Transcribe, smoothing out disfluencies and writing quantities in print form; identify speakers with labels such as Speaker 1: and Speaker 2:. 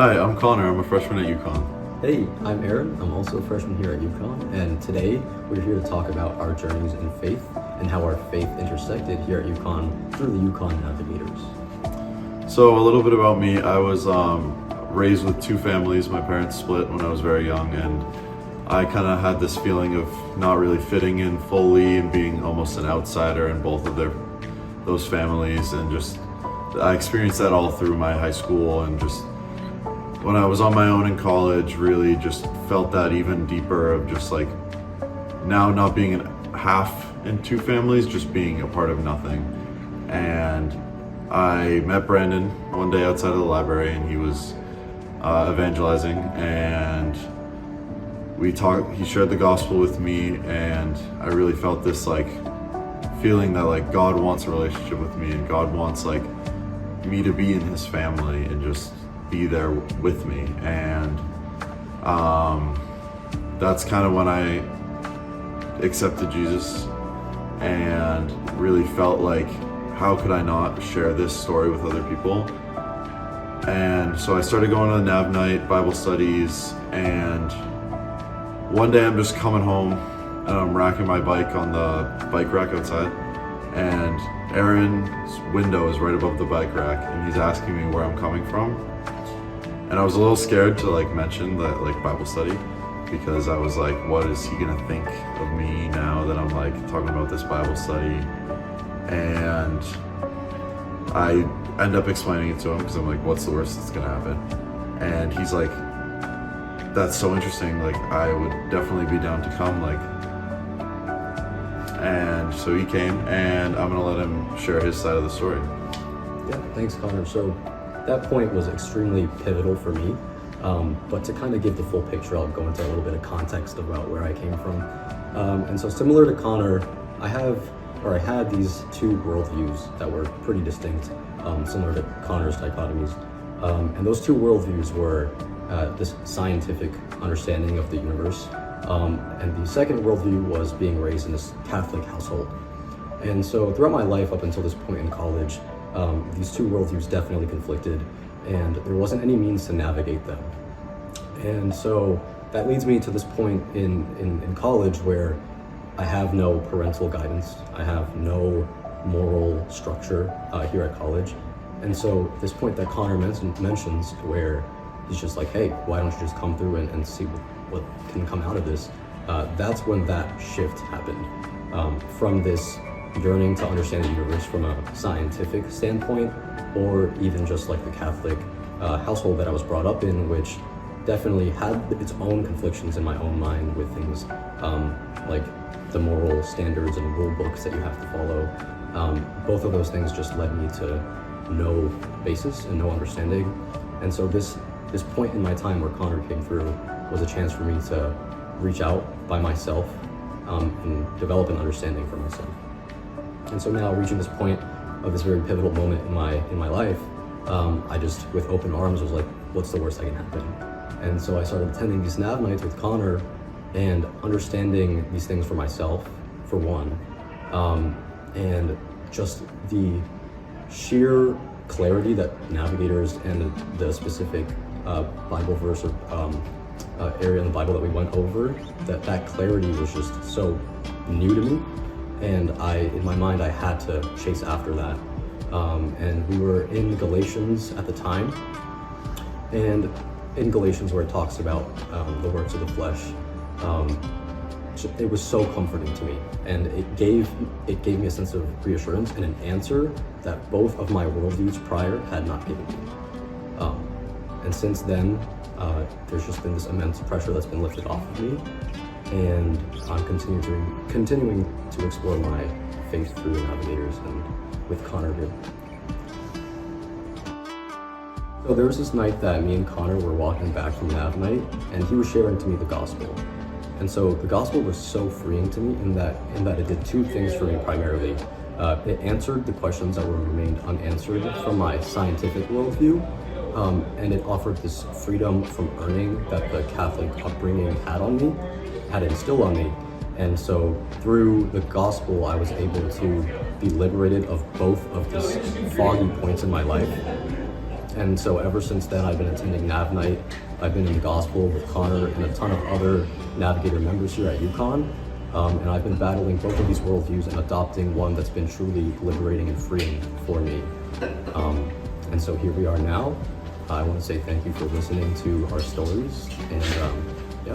Speaker 1: Hi, I'm Connor. I'm a freshman at UConn.
Speaker 2: Hey, I'm Aaron. I'm also a freshman here at UConn, and today we're here to talk about our journeys in faith and how our faith intersected here at UConn through the UConn Navigators.
Speaker 1: So a little bit about me. I was raised with two families. My parents split when I was very young, and I kind of had this feeling of not really fitting in fully and being almost an outsider in both of those families, and just I experienced that all through my high school, and just when I was on my own in college, really just felt that even deeper of just like now not being half in two families, just being a part of nothing. And I met Brandon one day outside of the library, and he was evangelizing, and we talked. He shared the gospel with me, and I really felt this like feeling that like God wants a relationship with me, and God wants like me to be in His family and just be there with me. And that's kind of when I accepted Jesus and really felt like, how could I not share this story with other people? And so I started going to the Nav Night Bible studies, and one day I'm just coming home and I'm racking my bike on the bike rack outside, and Aaron's window is right above the bike rack, and he's asking me where I'm coming from. And I was a little scared to like mention that like Bible study, because I was like, what is he gonna think of me now that I'm like talking about this Bible study? And I end up explaining it to him because I'm like, what's the worst that's gonna happen? And he's like, that's so interesting, like I would definitely be down to come, like. And so he came, and I'm gonna let him share his side of the story.
Speaker 2: Yeah, thanks, Connor. So that point was extremely pivotal for me, but to kind of give the full picture, I'll go into a little bit of context about where I came from. And so similar to Connor, I had these two worldviews that were pretty distinct, similar to Connor's dichotomies. And those two worldviews were this scientific understanding of the universe, and the second worldview was being raised in this Catholic household. And so throughout my life up until this point in college, these two worldviews definitely conflicted, and there wasn't any means to navigate them. And so that leads me to this point in college where I have no parental guidance, I have no moral structure here at college. And so this point that Connor mentions where he's just like, hey, why don't you just come through and see what can come out of this? That's when that shift happened, from this yearning to understand the universe from a scientific standpoint, or even just like the Catholic household that I was brought up in, which definitely had its own conflictions in my own mind with things like the moral standards and rule books that you have to follow. Both of those things just led me to no basis and no understanding. And so this point in my time where Connor came through was a chance for me to reach out by myself and develop an understanding for myself. And so now, reaching this point of this very pivotal moment in my life, I just, with open arms, was like, what's the worst that can happen? And so I started attending these Nav Nights with Connor and understanding these things for myself, for one, and just the sheer clarity that Navigators and the specific Bible verse or area in the Bible that we went over, that clarity was just so new to me. And in my mind, I had to chase after that. And we were in Galatians at the time. And in Galatians, where it talks about the works of the flesh, it was so comforting to me. And it gave me a sense of reassurance and an answer that both of my worldviews prior had not given me. And since then, there's just been this immense pressure that's been lifted off of me. And I'm continuing to explore my faith through the Navigators and with Connor here. So there was this night that me and Connor were walking back from Nav Night, and he was sharing to me the gospel. And so the gospel was so freeing to me in that it did two things for me primarily. It answered the questions that remained unanswered from my scientific worldview, and it offered this freedom from earning that the Catholic upbringing had instilled on me. And so through the gospel, I was able to be liberated of both of these foggy points in my life And so ever since then, I've been attending Nav Night. I've been in the gospel with Connor and a ton of other Navigator members here at UConn. And I've been battling both of these worldviews and adopting one that's been truly liberating and freeing for me. And so here we are now. I want to say thank you for listening to our stories, and yeah.